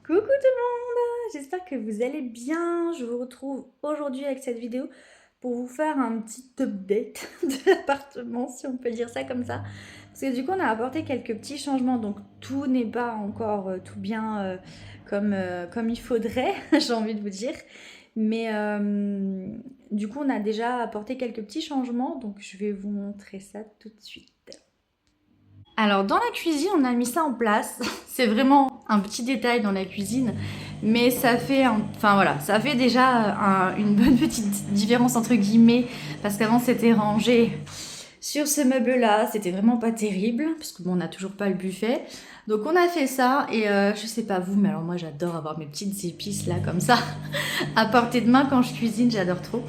Coucou tout le monde, j'espère que vous allez bien. Je vous retrouve aujourd'hui avec cette vidéo pour vous faire un petit update de l'appartement, si on peut dire ça comme ça. Parce que du coup, on a apporté quelques petits changements, donc tout n'est pas encore tout bien comme il faudrait, j'ai envie de vous dire. Mais du coup, on a déjà apporté quelques petits changements, donc je vais vous montrer ça tout de suite. Alors dans la cuisine, on a mis ça en place. C'est vraiment un petit détail dans la cuisine, mais ça fait, enfin voilà, ça fait déjà une bonne petite différence entre guillemets, parce qu'avant c'était rangé sur ce meuble-là, c'était vraiment pas terrible, parce que bon, on n'a toujours pas le buffet. Donc on a fait ça, et je sais pas vous, mais alors moi j'adore avoir mes petites épices là comme ça, à portée de main quand je cuisine, j'adore trop.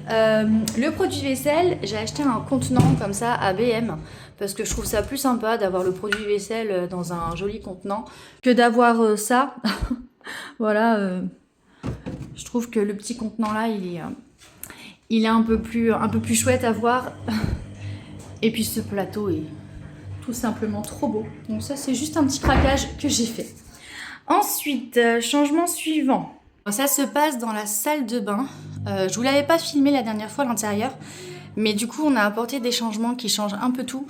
Le produit vaisselle, j'ai acheté un contenant comme ça à BM parce que je trouve ça plus sympa d'avoir le produit vaisselle dans un joli contenant que d'avoir ça. Voilà, je trouve que le petit contenant là, il est un peu plus chouette à voir. Et puis ce plateau est tout simplement trop beau. Donc ça, c'est juste un petit craquage que j'ai fait. Ensuite, changement suivant. Ça se passe dans la salle de bain. Je vous l'avais pas filmé la dernière fois à l'intérieur, mais du coup on a apporté des changements qui changent un peu tout.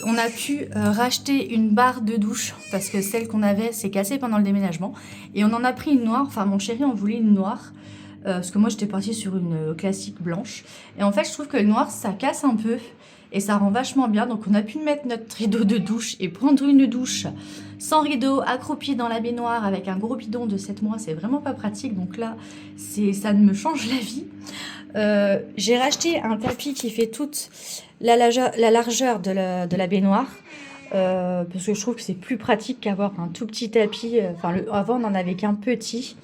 On a pu racheter une barre de douche parce que celle qu'on avait s'est cassée pendant le déménagement, et on en a pris une noire. Enfin mon chéri en voulait une noire parce que moi j'étais partie sur une classique blanche, et en fait je trouve que le noir ça casse un peu et ça rend vachement bien. Donc on a pu mettre notre rideau de douche et prendre une douche sans rideau, accroupi dans la baignoire avec un gros bidon de 7 mois. C'est vraiment pas pratique, donc là ça me change la vie. J'ai racheté un tapis qui fait toute la largeur de la baignoire, parce que je trouve que c'est plus pratique qu'avoir un tout petit tapis. Avant on en avait qu'un petit,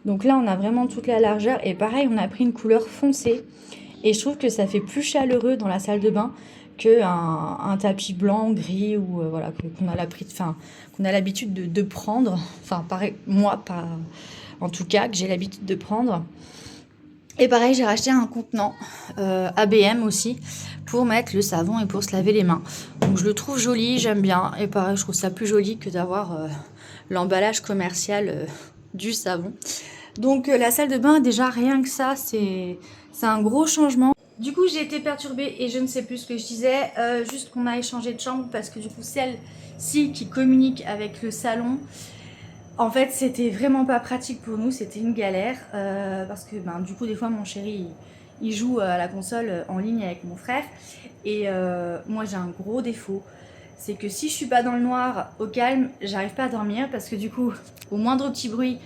donc là on a vraiment toute la largeur. Et pareil, on a pris une couleur foncée et je trouve que ça fait plus chaleureux dans la salle de bain qu'un tapis blanc, gris, ou voilà, qu'on a l'habitude de prendre. Enfin, pareil, moi, pas, en tout cas, que j'ai l'habitude de prendre. Et pareil, j'ai racheté un contenant ABM aussi pour mettre le savon et pour se laver les mains. Donc je le trouve joli, j'aime bien. Et pareil, je trouve ça plus joli que d'avoir l'emballage commercial du savon. Donc la salle de bain, déjà rien que ça, c'est un gros changement. Du coup, j'ai été perturbée et je ne sais plus ce que je disais. Juste qu'on a échangé de chambre parce que du coup, celle-ci qui communique avec le salon, en fait, c'était vraiment pas pratique pour nous. C'était une galère parce que du coup, des fois, mon chéri, il joue à la console en ligne avec mon frère. Et moi, j'ai un gros défaut. C'est que si je suis pas dans le noir, au calme, j'arrive pas à dormir parce que du coup, au moindre petit bruit,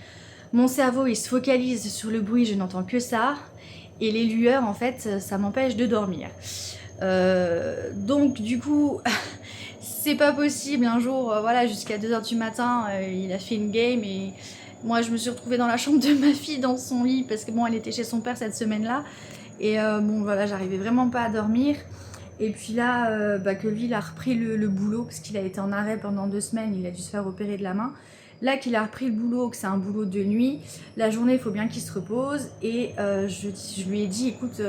mon cerveau, il se focalise sur le bruit, je n'entends que ça. Et les lueurs, en fait, ça m'empêche de dormir. Donc, du coup, c'est pas possible. Un jour, voilà, jusqu'à 2h du matin, il a fait une game et moi, je me suis retrouvée dans la chambre de ma fille, dans son lit, parce que bon, elle était chez son père cette semaine-là. Et bon, voilà, j'arrivais vraiment pas à dormir. Et puis là, que lui, il a repris le boulot, parce qu'il a été en arrêt pendant 2 semaines, il a dû se faire opérer de la main. Là qu'il a repris le boulot, que c'est un boulot de nuit, la journée il faut bien qu'il se repose. Et je lui ai dit, écoute,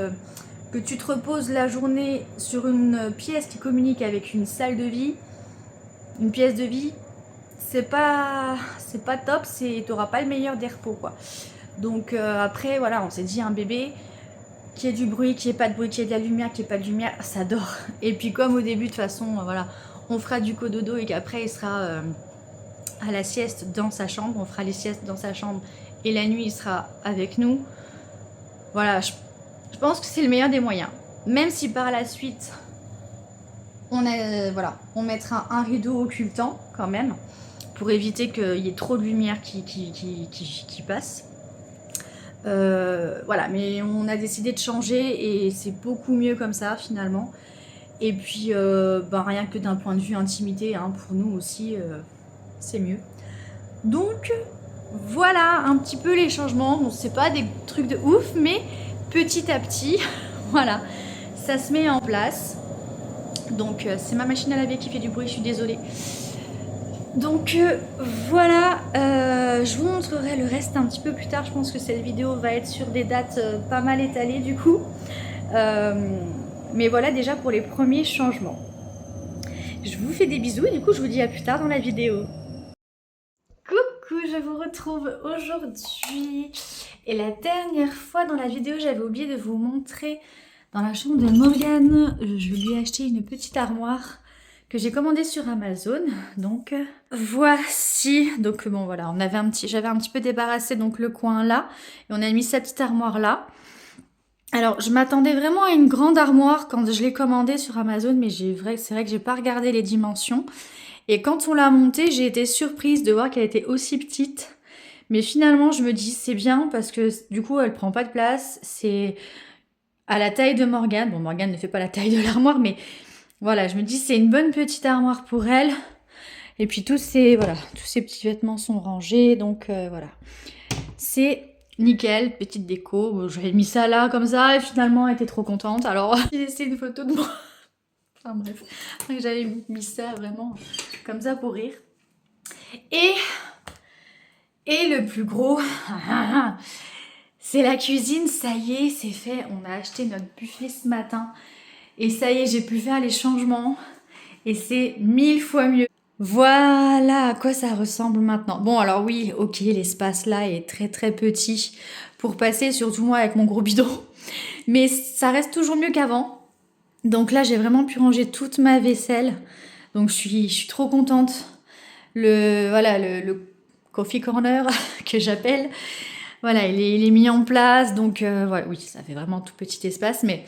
que tu te reposes la journée sur une pièce qui communique avec une salle de vie, une pièce de vie, c'est pas top, t'auras pas le meilleur des repos quoi. Donc après voilà, on s'est dit un bébé, qu'il y ait du bruit, qu'il n'y ait pas de bruit, qu'il y ait de la lumière, qu'il n'y ait pas de lumière, ça dort. Et puis comme au début de toute façon, voilà, on fera du cododo et qu'après il sera à la sieste dans sa chambre, on fera les siestes dans sa chambre et la nuit il sera avec nous. Voilà, je pense que c'est le meilleur des moyens. Même si par la suite on mettra un rideau occultant quand même pour éviter qu'il y ait trop de lumière qui passe. Voilà, mais on a décidé de changer et c'est beaucoup mieux comme ça finalement. Et puis rien que d'un point de vue intimité, hein, pour nous aussi, c'est mieux. Donc voilà un petit peu les changements. Bon, c'est pas des trucs de ouf, mais petit à petit, voilà, ça se met en place. Donc c'est ma machine à laver qui fait du bruit, je suis désolée. Donc voilà, je vous montrerai le reste un petit peu plus tard. Je pense que cette vidéo va être sur des dates pas mal étalées du coup. Mais voilà déjà pour les premiers changements. Je vous fais des bisous et du coup je vous dis à plus tard dans la vidéo. Coucou! Coucou, je vous retrouve aujourd'hui. Et la dernière fois dans la vidéo, j'avais oublié de vous montrer dans la chambre de Morgane. Je lui ai acheté une petite armoire que j'ai commandée sur Amazon. Donc voici. Donc bon voilà, j'avais un petit peu débarrassé donc le coin là. Et on a mis cette petite armoire là. Alors, je m'attendais vraiment à une grande armoire quand je l'ai commandée sur Amazon, mais c'est vrai que j'ai pas regardé les dimensions. Et quand on l'a montée, j'ai été surprise de voir qu'elle était aussi petite. Mais finalement, je me dis c'est bien parce que du coup, elle prend pas de place. C'est à la taille de Morgane. Bon, Morgane ne fait pas la taille de l'armoire, mais voilà, je me dis c'est une bonne petite armoire pour elle. Et puis tous ces petits vêtements sont rangés, donc voilà. C'est nickel, petite déco. Bon, j'avais mis ça là comme ça et finalement elle était trop contente. Alors j'ai laissé une photo de moi. Enfin bref, j'avais mis ça vraiment comme ça pour rire. Et le plus gros, c'est la cuisine. Ça y est, c'est fait. On a acheté notre buffet ce matin. Et ça y est, j'ai pu faire les changements. Et c'est 1000 fois mieux. Voilà à quoi ça ressemble maintenant. Bon alors oui, ok, l'espace là est très très petit pour passer, surtout moi avec mon gros bidon. Mais ça reste toujours mieux qu'avant. Donc là j'ai vraiment pu ranger toute ma vaisselle. Donc je suis trop contente. Le coffee corner que j'appelle. Voilà, il est mis en place. Donc voilà, oui, ça fait vraiment tout petit espace. Mais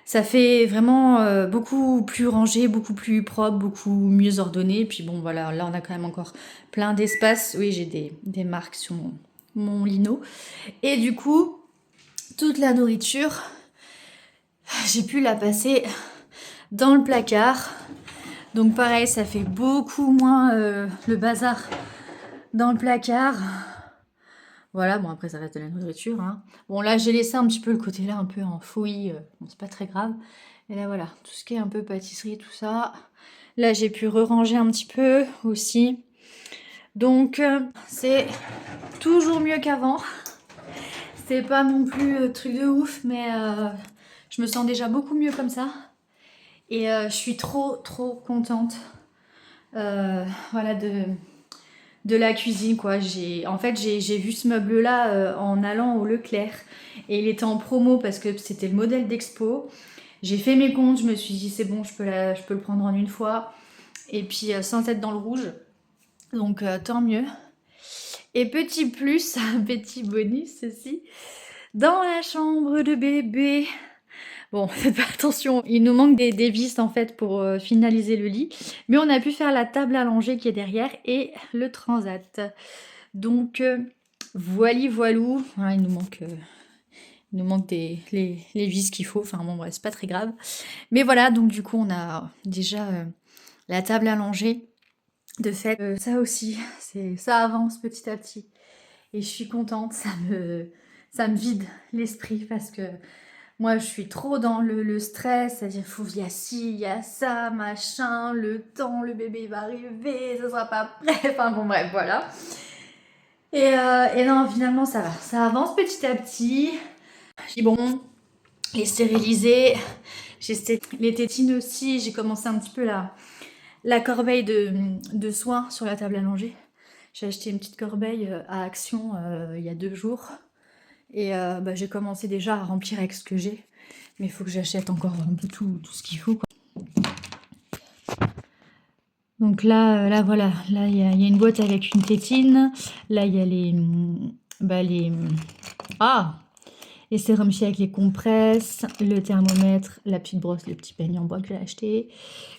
ça fait vraiment beaucoup plus rangé, beaucoup plus propre, beaucoup mieux ordonné. Et puis bon, voilà, là on a quand même encore plein d'espace. Oui, j'ai des marques sur mon lino. Et du coup, toute la nourriture, j'ai pu la passer dans le placard. Donc pareil, ça fait beaucoup moins le bazar dans le placard. Voilà, bon après ça reste de la nourriture. Hein. Bon là j'ai laissé un petit peu le côté là un peu en fouillis, bon c'est pas très grave. Et là voilà, tout ce qui est un peu pâtisserie, tout ça. Là j'ai pu re-ranger un petit peu aussi. Donc c'est toujours mieux qu'avant. C'est pas non plus truc de ouf, mais je me sens déjà beaucoup mieux comme ça. Et je suis trop contente voilà, de la cuisine quoi. En fait j'ai vu ce meuble là en allant au Leclerc et il était en promo parce que c'était le modèle d'expo. J'ai fait mes comptes, je me suis dit c'est bon, je peux le prendre en une fois et puis sans être dans le rouge, donc tant mieux. Et petit plus, un petit bonus aussi, dans la chambre de bébé. Bon, faites pas attention, il nous manque des vis en fait pour finaliser le lit. Mais on a pu faire la table à langer qui est derrière et le transat. Donc, voili voilou. Ah, il nous manque les vis qu'il faut. Enfin bon, bref, c'est pas très grave. Mais voilà, donc du coup, on a déjà la table à langer. De fait, ça aussi, ça avance petit à petit. Et je suis contente, ça me vide l'esprit parce que moi, je suis trop dans le stress, c'est-à-dire il y a ci, il y a ça, machin, le temps, le bébé va arriver, ça sera pas prêt, enfin bon bref, voilà. Et non, finalement, ça va, ça avance petit à petit. J'ai bon, les stériliser, les tétines aussi, j'ai commencé un petit peu la corbeille de soins sur la table à langer. J'ai acheté une petite corbeille à Action il y a 2 jours. Et j'ai commencé déjà à remplir avec ce que j'ai. Mais il faut que j'achète encore un peu tout ce qu'il faut, quoi. Donc là voilà. Là, il y a une boîte avec une tétine. Là, il y a les sérums chic avec les compresses, le thermomètre, la petite brosse, le petit peigne en bois que j'ai acheté.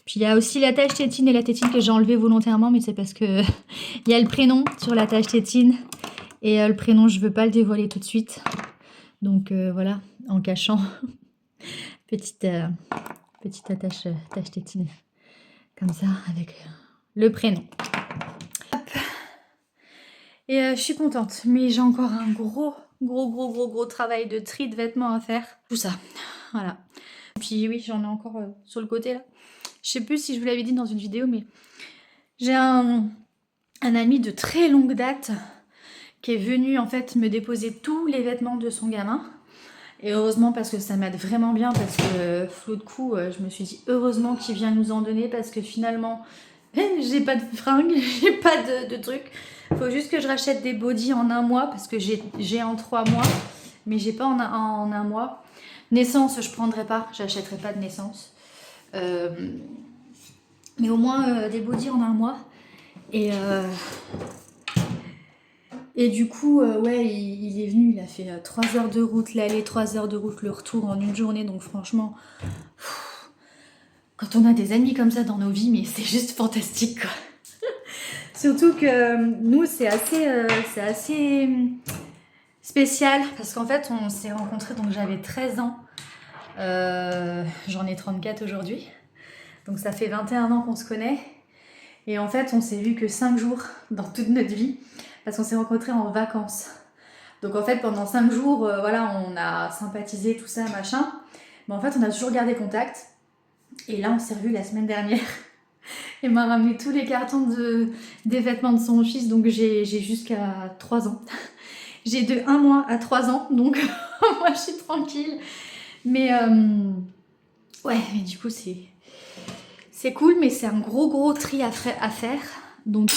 Puis il y a aussi la tâche tétine et la tétine que j'ai enlevée volontairement, mais c'est parce que il y a le prénom sur la tâche tétine. Et le prénom, je veux pas le dévoiler tout de suite. Donc voilà, en cachant. Petite tâche tétine. Comme ça, avec le prénom. Hop. Et je suis contente. Mais j'ai encore un gros travail de tri de vêtements à faire. Tout ça. Voilà. Puis oui, j'en ai encore sur le côté là. Je sais plus si je vous l'avais dit dans une vidéo, mais j'ai un ami de très longue date qui est venu en fait me déposer tous les vêtements de son gamin. Et heureusement parce que ça m'aide vraiment bien parce que flot de coup, je me suis dit heureusement qu'il vient nous en donner parce que finalement J'ai pas de fringues, j'ai pas de trucs. Faut juste que je rachète des bodys en un mois parce que j'ai en 3 mois, mais j'ai pas en un mois. Naissance, je prendrai pas, j'achèterai pas de naissance. Mais au moins des bodys en un mois. Et du coup, ouais, il est venu, il a fait 3 heures de route l'aller, 3 heures de route le retour en une journée. Donc franchement, quand on a des amis comme ça dans nos vies, mais c'est juste fantastique, quoi. Surtout que nous, c'est assez spécial parce qu'en fait, on s'est rencontrés, donc j'avais 13 ans. J'en ai 34 aujourd'hui. Donc ça fait 21 ans qu'on se connaît. Et en fait, on s'est vu que 5 jours dans toute notre vie parce qu'on s'est rencontrés en vacances. Donc en fait, pendant 5 jours, voilà, on a sympathisé, tout ça, machin. Mais en fait, on a toujours gardé contact. Et là, on s'est revus la semaine dernière. Il m'a ramené tous les cartons des vêtements de son fils, donc j'ai jusqu'à 3 ans. J'ai de 1 mois à 3 ans, donc moi je suis tranquille. Mais ouais, mais du coup c'est cool, mais c'est un gros tri à faire. Donc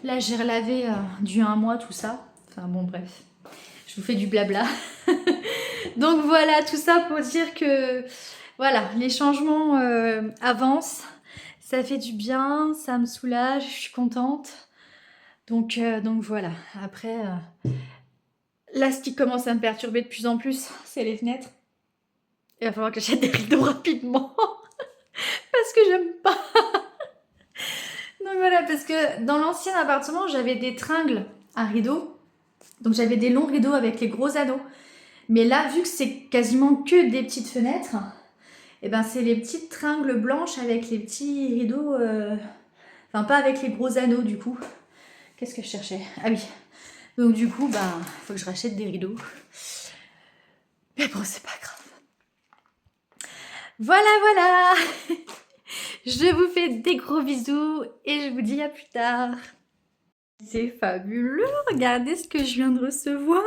là j'ai relavé du 1 mois, tout ça. Enfin bon, bref, je vous fais du blabla. Donc voilà, tout ça pour dire que voilà, les changements avancent. Ça fait du bien, ça me soulage, je suis contente. Donc voilà. Après, là, ce qui commence à me perturber de plus en plus, c'est les fenêtres. Il va falloir que j'achète des rideaux rapidement. Parce que j'aime pas. Donc voilà, parce que dans l'ancien appartement, j'avais des tringles à rideaux. Donc j'avais des longs rideaux avec les gros anneaux. Mais là, vu que c'est quasiment que des petites fenêtres, et ben c'est les petites tringles blanches avec les petits rideaux... Enfin, pas avec les gros anneaux, du coup. Qu'est-ce que je cherchais? Ah oui. Donc du coup, bah, faut que je rachète des rideaux. Mais bon, c'est pas grave. Voilà. Je vous fais des gros bisous et je vous dis à plus tard. C'est fabuleux. Regardez ce que je viens de recevoir.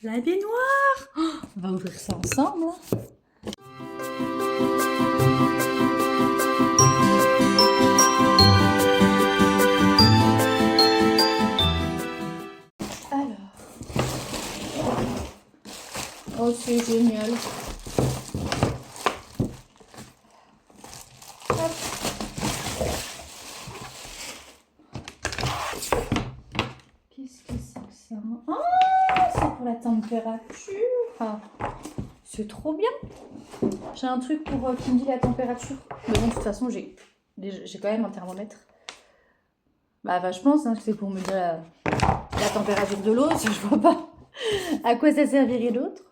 La baignoire. Oh, on va ouvrir ça ensemble. Oh, c'est génial. Hop. Qu'est-ce que c'est que ça? Ah, c'est pour la température. Ah, c'est trop bien. J'ai un truc pour qui me dit la température. Mais bon, de toute façon, j'ai quand même un thermomètre. Bah, je pense que c'est pour me dire la température de l'eau. Je vois pas à quoi ça servirait d'autre.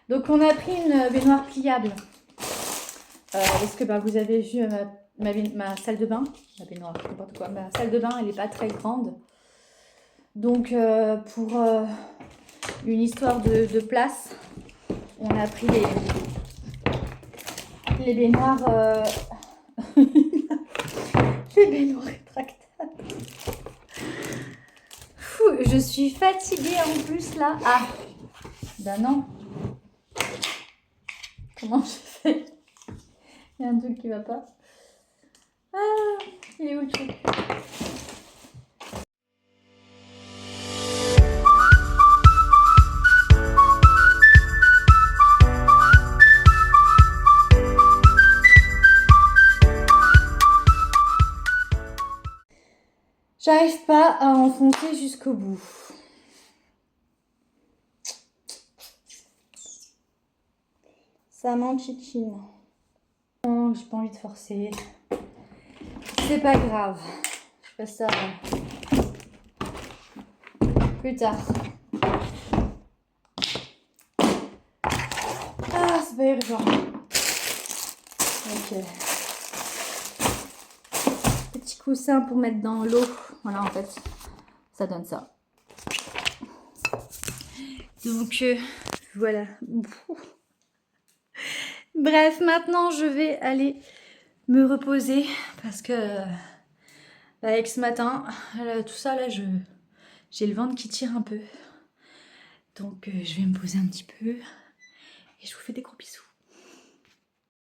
Donc on a pris une baignoire pliable. Parce que vous avez vu ma salle de bain. Ma baignoire, n'importe quoi. Ma salle de bain, elle n'est pas très grande. Donc pour une histoire de place, on a pris les baignoires... les baignoires rétractables. Fou, je suis fatiguée en plus là. Ah, ben non. Comment je fais? Il y a un truc qui va pas. Ah, il est où le truc? J'arrive pas à enfoncer jusqu'au bout. Ça m'enquiquine. Non, j'ai pas envie de forcer. C'est pas grave. Je fais ça plus tard. Ah, c'est pas urgent. Ok. Petit coussin pour mettre dans l'eau. Voilà, en fait, ça donne ça. Donc, voilà. Bref, maintenant, je vais aller me reposer parce que avec ce matin, tout ça, là, j'ai le ventre qui tire un peu. Donc, je vais me poser un petit peu et je vous fais des gros bisous.